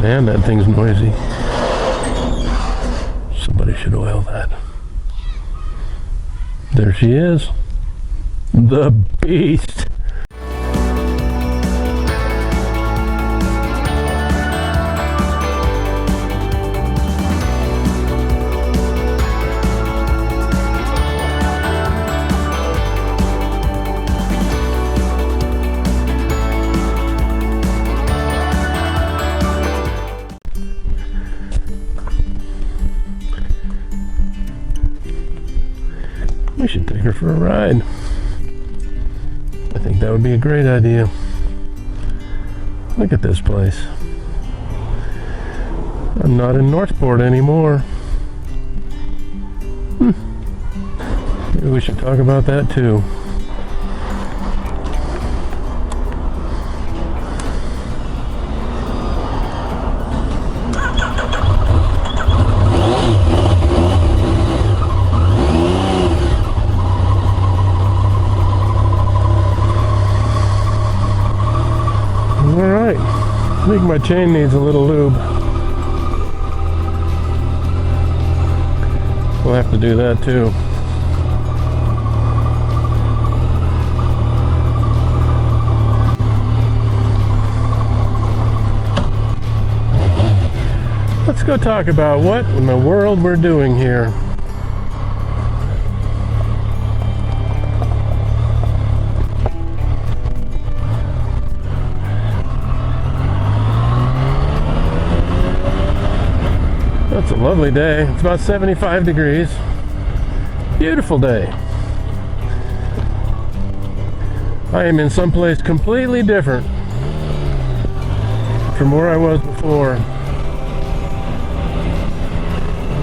Man, that thing's noisy. Somebody should oil that. There she is. The beast. We should take her for a ride. I think that would be a great idea. Look at this place. I'm not in Northport anymore. Maybe we should talk about that too. Alright, I think my chain needs a little lube. We'll have to do that too. Let's go talk about what in the world we're doing here. It's a lovely day. It's about 75 degrees. Beautiful day. I am in someplace completely different from where I was before.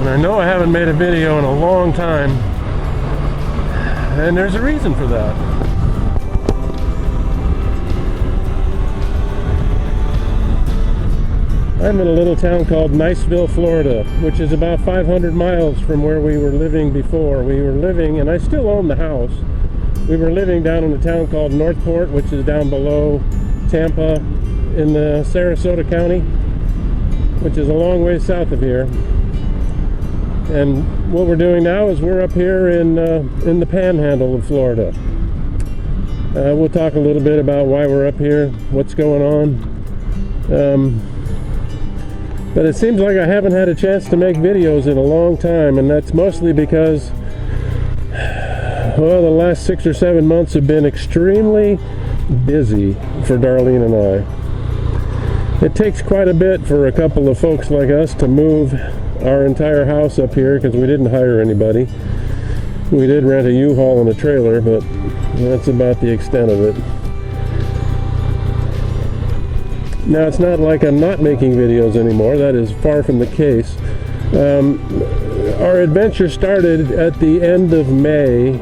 And I know I haven't made a video in a long time. And there's a reason for that. I'm in a little town called Niceville, Florida, which is about 500 miles from where we were living before. We were living, and I still own the house, we were living down in a town called Northport, which is down below Tampa in the Sarasota County, which is a long way south of here. And what we're doing now is we're up here in the panhandle of Florida. We'll talk a little bit about why we're up here, what's going on. But it seems like I haven't had a chance to make videos in a long time, and that's mostly because, well, the last 6 or 7 months have been extremely busy for Darlene and I. It takes quite a bit for a couple of folks like us to move our entire house up here, because we didn't hire anybody. We did rent a U-Haul and a trailer, but that's about the extent of it. Now, it's not like I'm not making videos anymore. That is far from the case. Our adventure started at the end of May,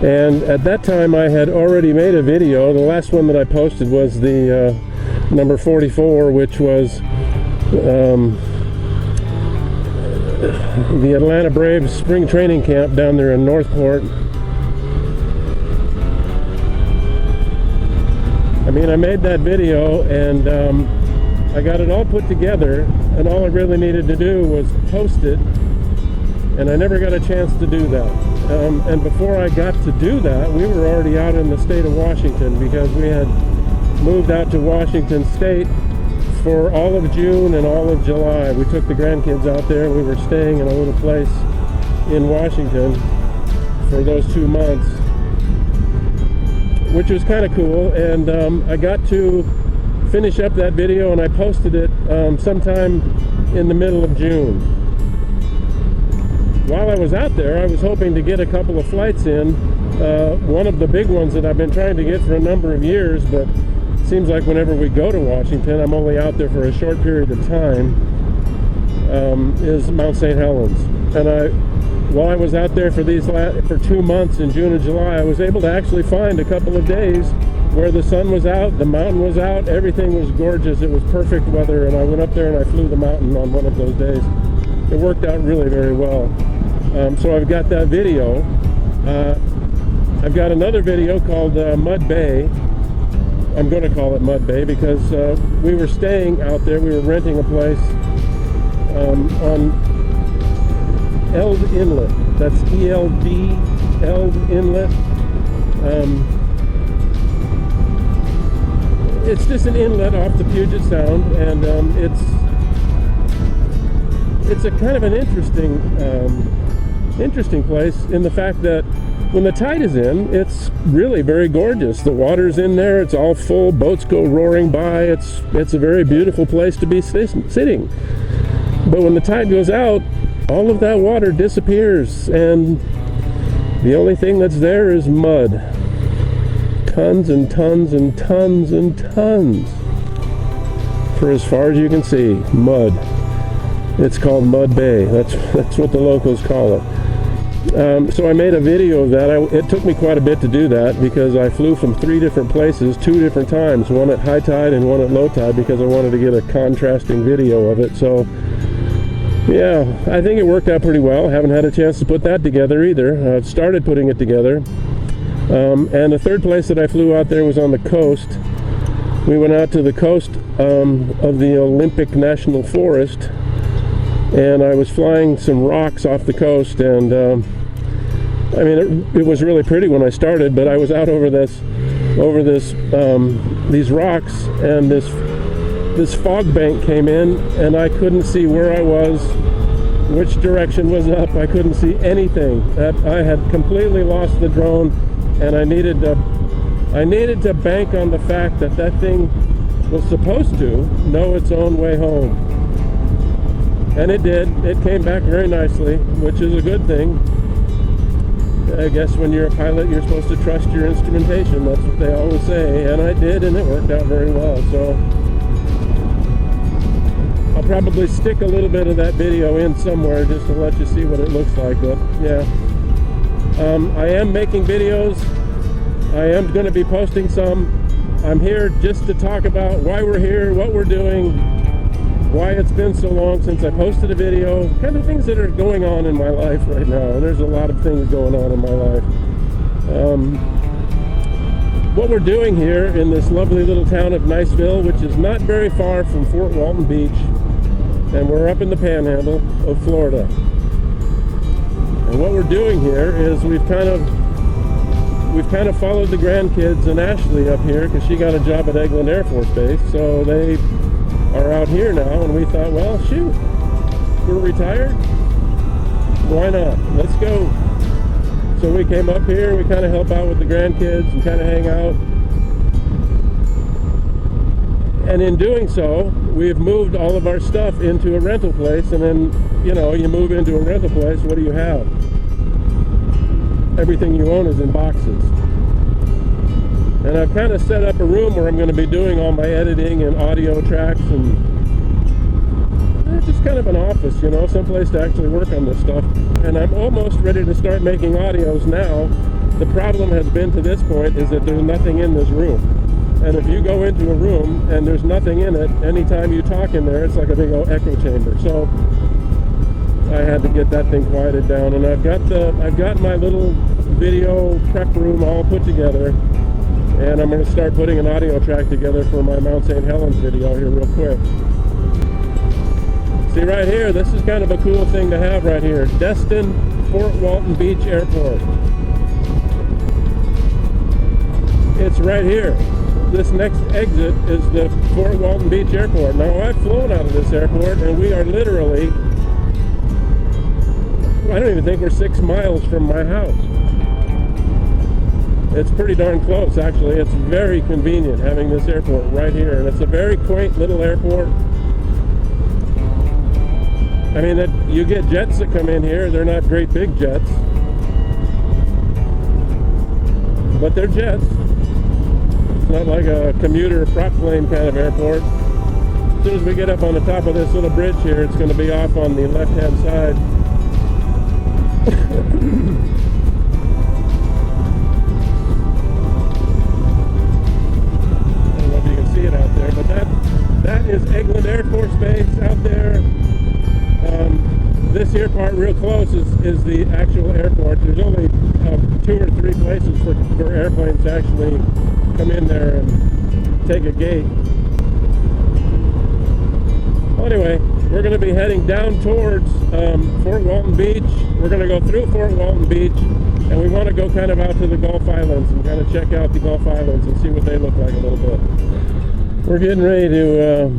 and at that time I had already made a video. The last one that I posted was the number 44, which was the Atlanta Braves spring training camp down there in Northport. I mean, I made that video, and I got it all put together, and all I really needed to do was post it, and I never got a chance to do that. And before I got to do that, we were already out in the state of Washington, because we had moved out to Washington State for all of June and all of July. We took the grandkids out there. We were staying in a little place in Washington for those 2 months, which was kind of cool. And I got to finish up that video, and I posted it sometime in the middle of June. While I was out there, I was hoping to get a couple of flights in. One of the big ones that I've been trying to get for a number of years, but it seems like whenever we go to Washington, I'm only out there for a short period of time, is Mount St. Helens. And while I was out there for 2 months in June and July, I was able to actually find a couple of days where the sun was out, the mountain was out, everything was gorgeous. It was perfect weather, and I went up there and I flew the mountain on one of those days. It worked out really very well. So I've got that video. I've got another video called Mud Bay, I'm going to call it Mud Bay because we were staying out there. We were renting a place on Eld Inlet. That's E-L-D, Eld Inlet. It's just an inlet off the Puget Sound, and it's a kind of an interesting place in the fact that when the tide is in, it's really very gorgeous. The water's in there, it's all full, boats go roaring by, it's a very beautiful place to be sitting. But when the tide goes out, all of that water disappears, and the only thing that's there is mud. Tons and tons and tons and tons. For as far as you can see, mud. It's called Mud Bay. That's what the locals call it. So I made a video of that. It took me quite a bit to do that because I flew from 3 different places 2 different times, one at high tide and one at low tide, because I wanted to get a contrasting video of it. So yeah, I think it worked out pretty well. I haven't had a chance to put that together either. I've started putting it together. And the third place that I flew out there was on the coast. We went out to the coast of the Olympic National Forest, and I was flying some rocks off the coast, and I mean it was really pretty when I started, but I was out over these rocks, and this fog bank came in, and I couldn't see where I was, which direction was up. I couldn't see anything. I had completely lost the drone, and I needed to bank on the fact that thing was supposed to know its own way home. And it did. It came back very nicely, which is a good thing. I guess when you're a pilot, you're supposed to trust your instrumentation. That's what they always say. And I did, and it worked out very well. So I'll probably stick a little bit of that video in somewhere just to let you see what it looks like. But yeah, I am making videos. I am going to be posting some. I'm here just to talk about why we're here, what we're doing, why it's been so long since I posted a video, kind of things that are going on in my life right now. And there's a lot of things going on in my life. What we're doing here in this lovely little town of Niceville, which is not very far from Fort Walton Beach, and we're up in the panhandle of Florida. And what we're doing here is we've kind of followed the grandkids and Ashley up here because she got a job at Eglin Air Force Base, so they are out here now, and we thought, well, shoot, we're retired, why not? Let's go. So we came up here, we kind of help out with the grandkids and kind of hang out. And in doing so, we've moved all of our stuff into a rental place, and then, you know, you move into a rental place, what do you have? Everything you own is in boxes. And I've kind of set up a room where I'm going to be doing all my editing and audio tracks, and it's just kind of an office, you know, someplace to actually work on this stuff. And I'm almost ready to start making audios now. The problem has been to this point is that there's nothing in this room. And if you go into a room and there's nothing in it, anytime you talk in there, it's like a big old echo chamber. So I had to get that thing quieted down, and I've got my little video prep room all put together, and I'm going to start putting an audio track together for my Mount St. Helens video here real quick. See right here, this is kind of a cool thing to have right here. Destin Fort Walton Beach Airport. It's right here. This next exit is the Fort Walton Beach Airport. Now, I've flown out of this airport, and we are literally, I don't even think we're 6 miles from my house. It's pretty darn close, actually. It's very convenient having this airport right here, and it's a very quaint little airport. I mean, you get jets that come in here. They're not great big jets, but they're jets. It's not like a commuter prop plane kind of airport. As soon as we get up on the top of this little bridge here, it's going to be off on the left-hand side. I don't know if you can see it out there, but that is Eglin Air Force Base out there. This here part real close is the actual airport. There's only 2 or 3 places for airplanes to actually come in there and take a gate. Well, anyway, we're going to be heading down towards Fort Walton Beach. We're going to go through Fort Walton Beach, and we want to go kind of out to the Gulf Islands and kind of check out the Gulf Islands and see what they look like a little bit. We're getting ready to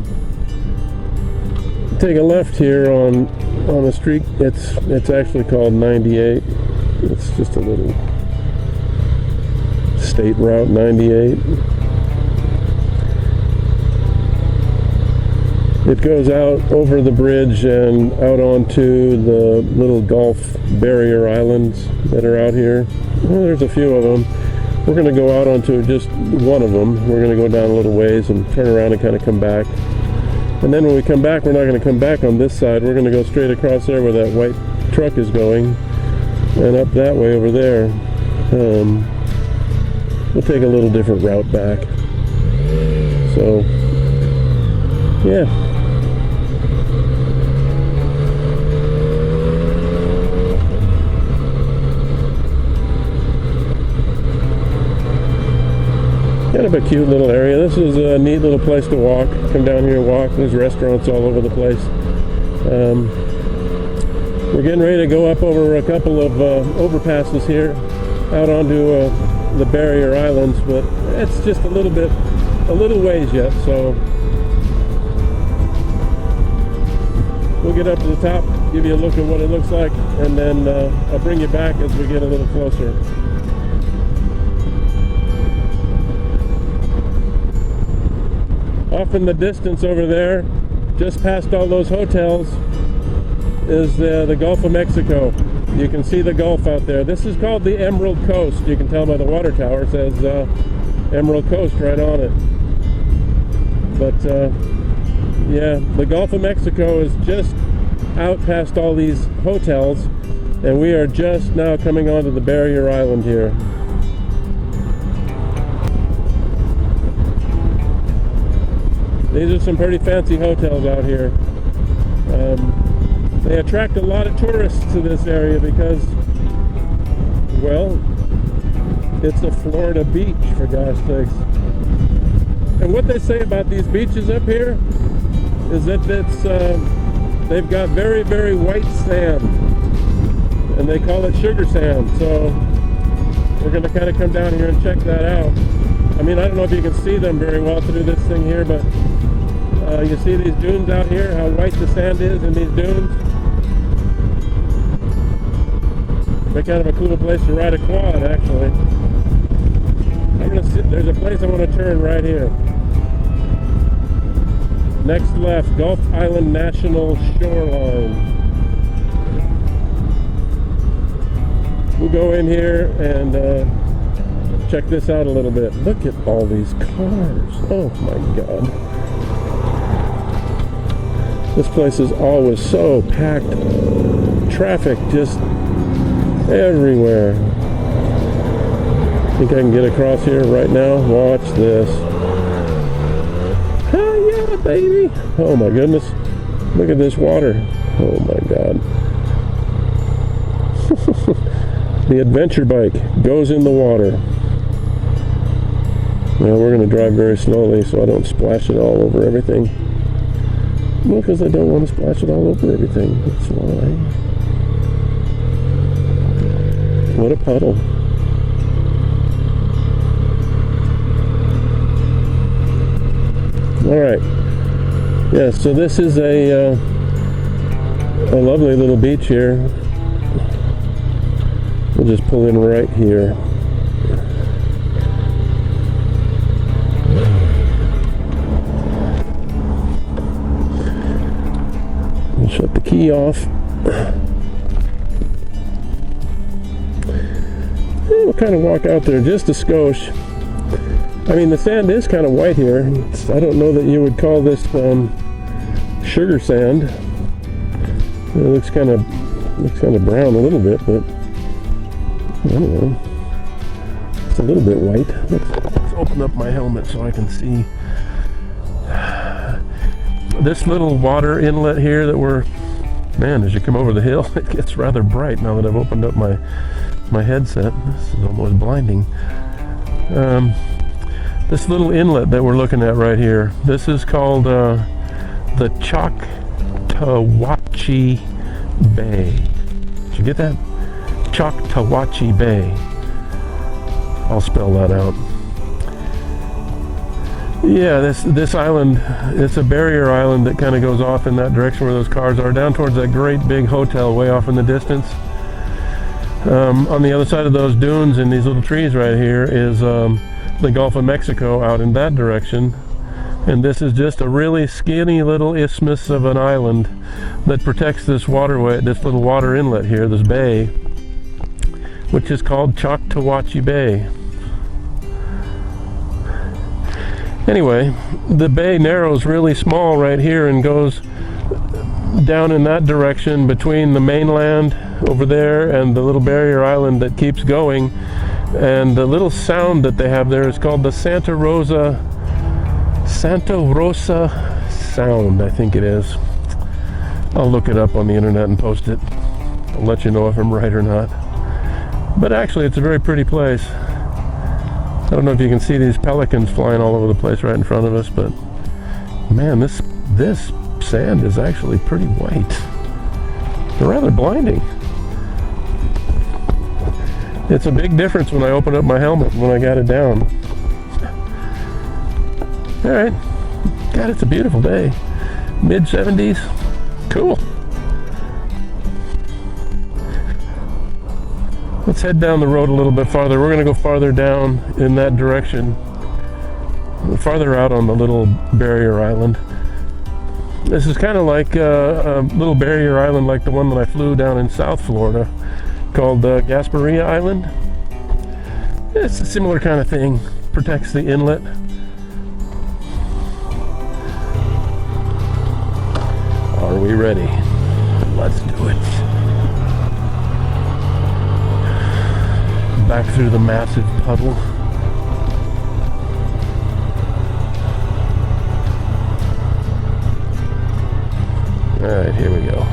take a left here on a street. It's actually called 98. It's just a little State Route 98. It goes out over the bridge and out onto the little Gulf barrier islands that are out here. Well, there's a few of them. We're going to go out onto just one of them. We're going to go down a little ways and turn around and kind of come back. And then when we come back, we're not going to come back on this side. We're going to go straight across there where that white truck is going and up that way over there. We'll take a little different route back. So, yeah. Kind of a cute little area. This is a neat little place to walk. Come down here and walk. There's restaurants all over the place. We're getting ready to go up over a couple of overpasses here out onto the barrier islands, but it's just a little ways yet, so we'll get up to the top, give you a look at what it looks like, and then I'll bring you back as we get a little closer. Off in the distance over there, just past all those hotels, is the Gulf of Mexico. You can see the Gulf out there. This is called the Emerald Coast. You can tell by the water tower. It says Emerald Coast right on it. But yeah, the Gulf of Mexico is just out past all these hotels, and we are just now coming onto the barrier island here. These are some pretty fancy hotels out here. They attract a lot of tourists to this area because, well, it's a Florida beach, for gosh sakes. And what they say about these beaches up here is that they've got very, very white sand, and they call it sugar sand. So we're going to kind of come down here and check that out. I mean, I don't know if you can see them very well through this thing here, but you see these dunes out here, how white the sand is in these dunes. They're kind of a cool place to ride a quad, actually. There's a place I want to turn right here. Next left, Gulf Island National Shoreline. We'll go in here and check this out a little bit. Look at all these cars. Oh my God. This place is always so packed. Traffic just everywhere. Think I can get across here right now? Watch this. Oh yeah, baby. Oh my goodness. Look at this water. Oh my God. The adventure bike goes in the water. Well, we're going to drive very slowly so I don't splash it all over everything. Well, because I don't want to splash it all over everything. That's why. What a puddle. Alright. Yeah, so this is a lovely little beach here. We'll just pull in right here. We'll shut the key off. We'll kind of walk out there just a skosh. I mean, the sand is kind of white here. I don't know that you would call this sugar sand. It looks kind of brown a little bit, but I don't know. It's a little bit white. Let's open up my helmet so I can see. This little water inlet here that man, as you come over the hill, it gets rather bright now that I've opened up my headset. This is almost blinding. this little inlet that we're looking at right here. This is called the Choctawhatchee Bay. Did you get that? Choctawhatchee Bay. I'll spell that out. Yeah, this island, it's a barrier island that kind of goes off in that direction where those cars are, down towards that great big hotel way off in the distance. On the other side of those dunes and these little trees right here is the Gulf of Mexico out in that direction. And this is just a really skinny little isthmus of an island that protects this waterway, this little water inlet here, this bay, which is called Choctawhatchee Bay. Anyway, the bay narrows really small right here and goes down in that direction between the mainland over there and the little barrier island that keeps going. And the little sound that they have there is called the Santa Rosa sound, I think it is. I'll look it up on the internet and post it. I'll let you know if I'm right or not. But actually, it's a very pretty place. I don't know if you can see these pelicans flying all over the place right in front of us, but man, this sand is actually pretty white. They're rather blinding. It's a big difference when I open up my helmet when I got it down. All right, God, it's a beautiful day. Mid-70s, cool. Let's head down the road a little bit farther. We're gonna go farther down in that direction, farther out on the little barrier island. This is kind of like a little barrier island like the one that I flew down in South Florida called Gasparilla Island. It's a similar kind of thing, protects the inlet. Are we ready? Let's do it. Back through the massive puddle. All right, here we go.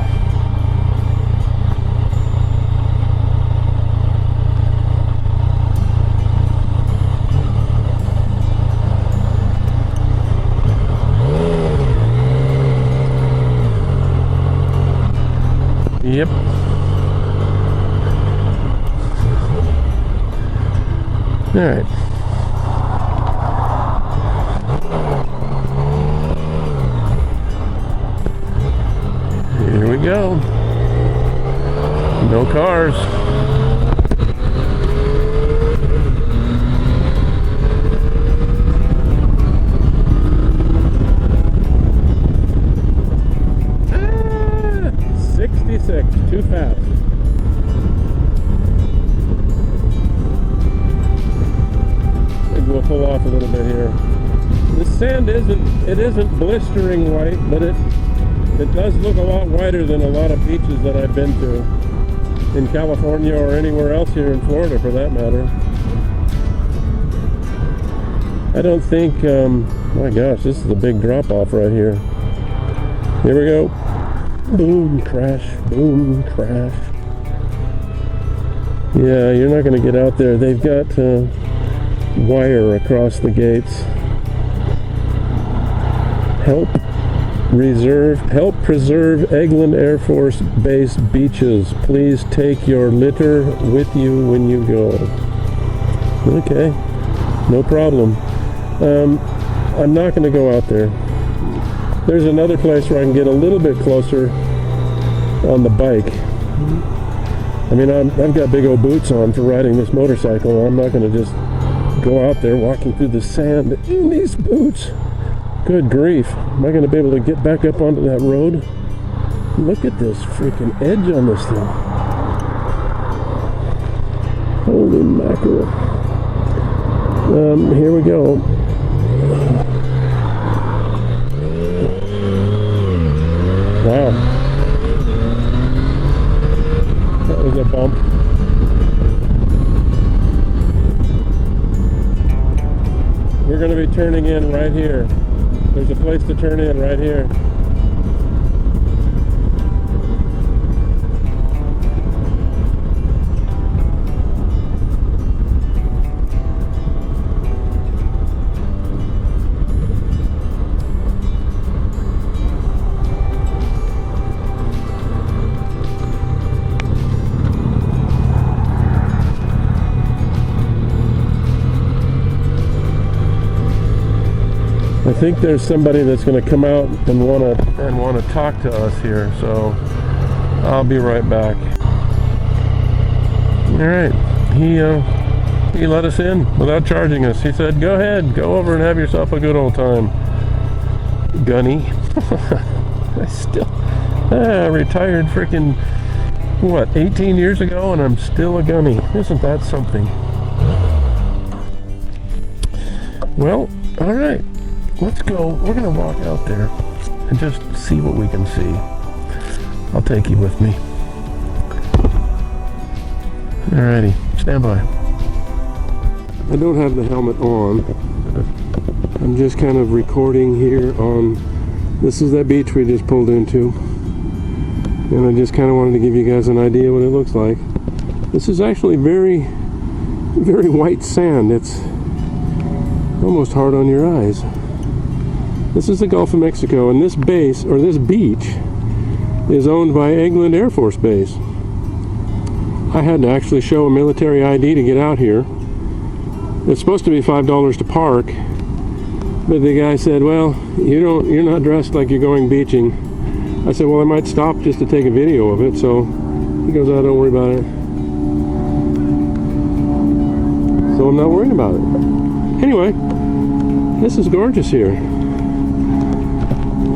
Yep. All right. Here we go. No cars. Ah, 66, too fast. We'll pull off a little bit here. The sand isn't blistering white, but it does look a lot whiter than a lot of beaches that I've been to in California or anywhere else here in Florida for that matter. I don't think, my gosh, this is a big drop off right here. Here we go. Boom, crash, boom, crash. Yeah, you're not going to get out there. They've got wire across the gates. Help preserve Eglin Air Force Base beaches. Please take your litter with you when you go. Okay, no problem. I'm not going to go out there. There's another place where I can get a little bit closer on the bike. I mean, I've got big old boots on for riding this motorcycle. I'm not going to just go out there walking through the sand in these boots. Good grief. Am I going to be able to get back up onto that road? Look at this freaking edge on this thing. Holy mackerel. Here we go. Wow. That was a bump. We're going to be turning in right here. There's a place to turn in right here. I think there's somebody that's going to come out and want to talk to us here, so I'll be right back. All right, he let us in without charging us. He said, "Go ahead, go over and have yourself a good old time." Gunny. I still retired freaking what, 18 years ago, and I'm still a gunny. Isn't that something? Well, all right, let's go. We're gonna walk out there and just see what we can see. I'll take you with me. Alrighty, stand by. I don't have the helmet on. I'm just kind of recording here on, this is that beach we just pulled into. And I just kind of wanted to give you guys an idea what it looks like. This is actually very, very white sand. It's almost hard on your eyes. This is the Gulf of Mexico, and this base, or this beach, is owned by Eglin Air Force Base. I had to actually show a military ID to get out here. It's supposed to be $5 to park, but the guy said, "Well, you're not dressed like you're going beaching." I said, "Well, I might stop just to take a video of it." So he goes, "Oh, don't worry about it." So I'm not worried about it. Anyway, this is gorgeous here. I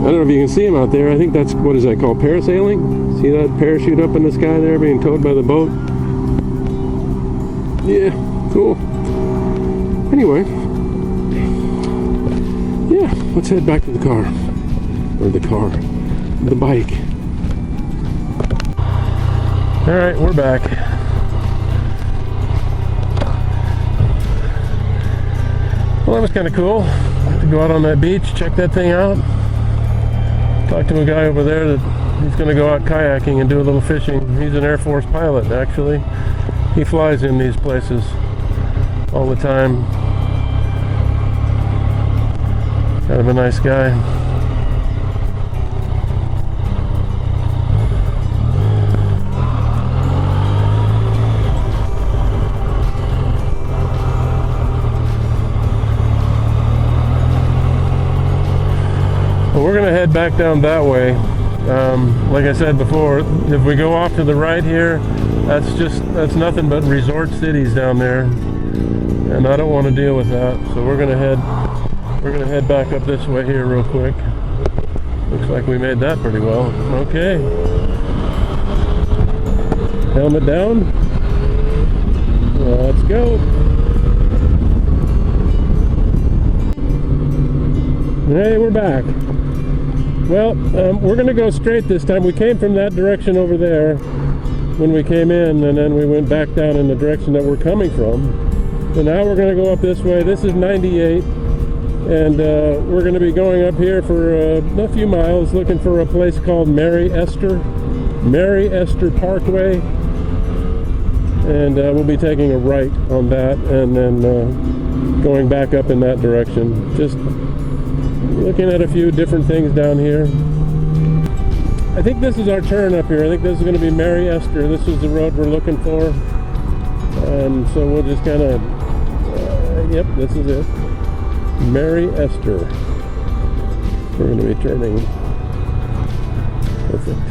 don't know if you can see him out there. I think that's, what is that called, parasailing? See that parachute up in the sky there being towed by the boat? Yeah, cool. Anyway, yeah, let's head back to the car. Or the bike. Alright, we're back. Well, that was kind of cool to go out on that beach, check that thing out. Talked to a guy over there that he's going to go out kayaking and do a little fishing. He's an Air Force pilot, actually. He flies in these places all the time. Kind of a nice guy. Well, we're going to head back down that way. Like I said before, if we go off to the right here, that's nothing but resort cities down there, and I don't want to deal with that. So we're going to head back up this way here real quick. Looks like we made that pretty well. Okay. Helmet down. Let's go. Hey, we're back. Well, we're going to go straight this time. We came from that direction over there when we came in, and then we went back down in the direction that we're coming from. So now we're going to go up this way. This is 98, and we're going to be going up here for a few miles looking for a place called Mary Esther Parkway, and we'll be taking a right on that and then going back up in that direction. Just looking at a few different things down here. I think this is our turn up here. I think this is going to be Mary Esther. This is the road we're looking for. So we'll just kind of, yep, this is it. Mary Esther. We're going to be turning. Perfect.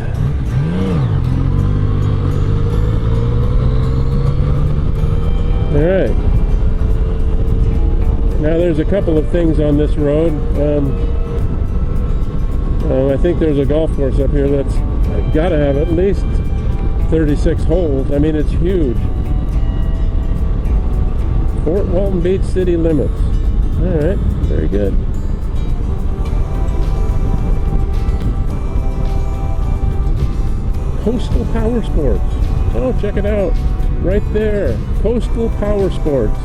All right. Now there's a couple of things on this road. I think there's a golf course up here that's got to have at least 36 holes. I mean, it's huge. Fort Walton Beach city limits. All right, very good. Coastal Power Sports. Oh, check it out. Right there. Coastal Power Sports.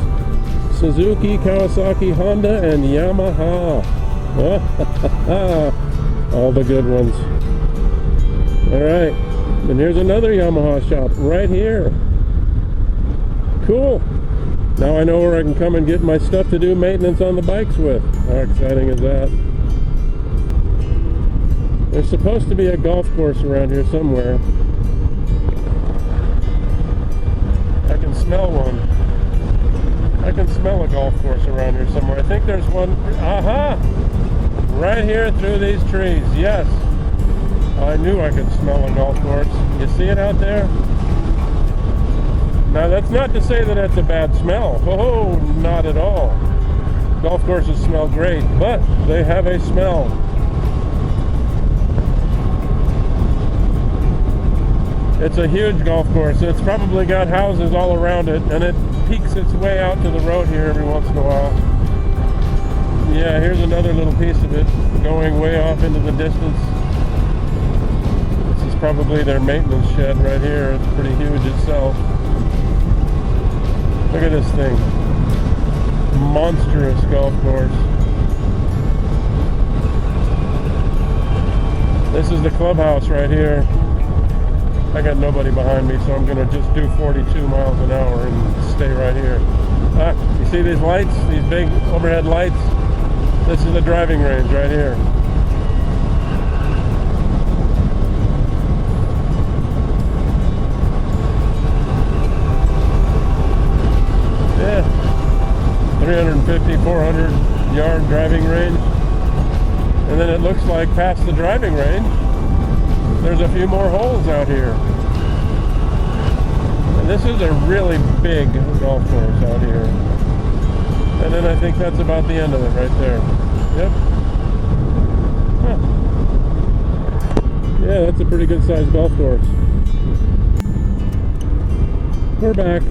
Suzuki, Kawasaki, Honda, and Yamaha. All the good ones. Alright. And here's another Yamaha shop right here. Cool. Now I know where I can come and get my stuff to do maintenance on the bikes with. How exciting is that? There's supposed to be a golf course around here somewhere. I can smell one. I can smell a golf course around here somewhere. I think there's one. Aha! Right here through these trees, yes. I knew I could smell a golf course. You see it out there? Now that's not to say that that's a bad smell. Oh, not at all. Golf courses smell great, but they have a smell. It's a huge golf course. It's probably got houses all around it, and it peeks its way out to the road here every once in a while. Yeah, here's another little piece of it going way off into the distance. This is probably their maintenance shed right here. It's pretty huge itself. Look at this thing. Monstrous golf course. This is the clubhouse right here. I got nobody behind me, so I'm going to just do 42 miles an hour and stay right here. You see these lights? These big overhead lights? This is the driving range right here. Yeah. 350, 400 yard driving range. And then it looks like past the driving range, there's a few more holes out here. And this is a really big golf course out here. And then I think that's about the end of it right there. Yep. Huh. Yeah, that's a pretty good sized golf course. We're back.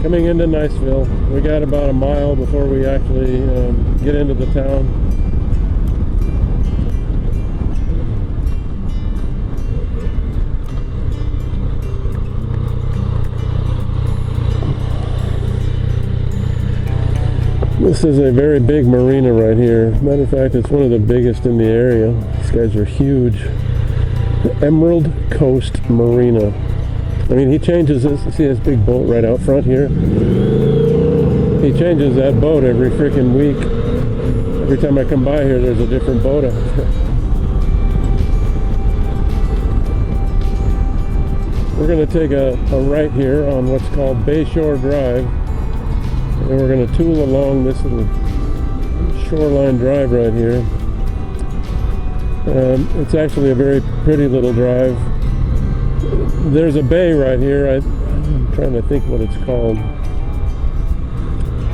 Coming into Niceville. We got about a mile before we actually get into the town. This is a very big marina right here. Matter of fact, it's one of the biggest in the area. These guys are huge. The Emerald Coast Marina. I mean, he changes this. See this big boat right out front here? He changes that boat every freaking week. Every time I come by here, there's a different boat out there. We're going to take a right here on what's called Bayshore Drive. And we're going to tool along this little shoreline drive right here. It's actually a very pretty little drive. There's a bay right here. I'm trying to think what it's called.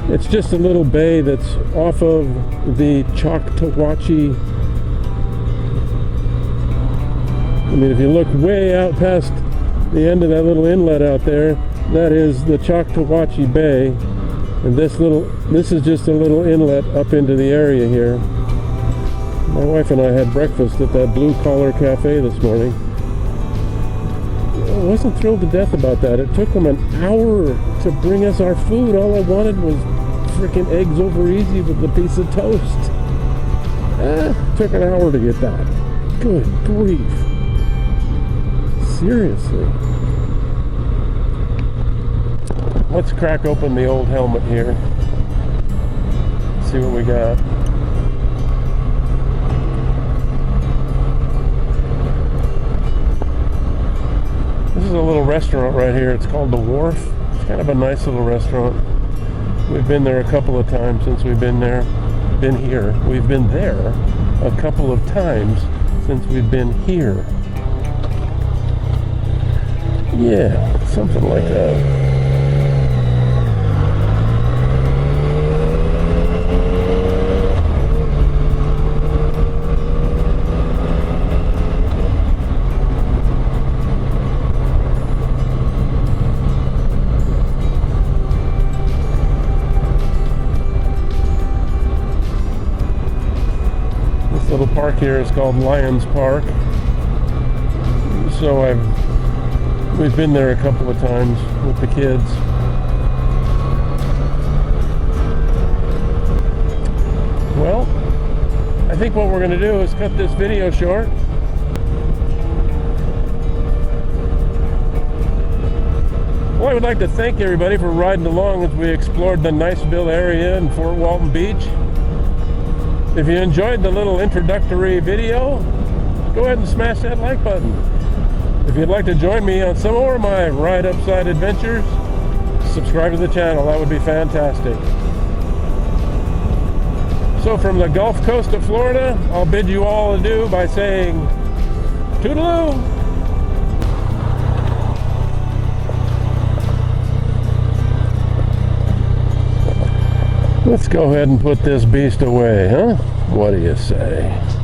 It's just a little bay that's off of the Choctawhatchee. I mean, if you look way out past the end of that little inlet out there, that is the Choctawhatchee Bay. And this is just a little inlet up into the area here. My wife and I had breakfast at that Blue Collar Cafe this morning. I wasn't thrilled to death about that. It took them an hour to bring us our food. All I wanted was freaking eggs over easy with a piece of toast. Took an hour to get that. Good grief. Seriously. Let's crack open the old helmet here. See what we got. This is a little restaurant right here. It's called The Wharf. It's kind of a nice little restaurant. We've been there a couple of times since we've been there. Been here. We've been there a couple of times since we've been here. Yeah, something like that. Little park here is called Lions Park. So we've been there a couple of times with the kids. Well, I think what we're going to do is cut this video short. Well, I would like to thank everybody for riding along as we explored the Niceville area and Fort Walton Beach. If you enjoyed the little introductory video, go ahead and smash that like button. If you'd like to join me on some more of my ride upside adventures, subscribe to the channel. That would be fantastic. So from the Gulf Coast of Florida, I'll bid you all adieu by saying toodaloo. Let's go ahead and put this beast away, huh? What do you say?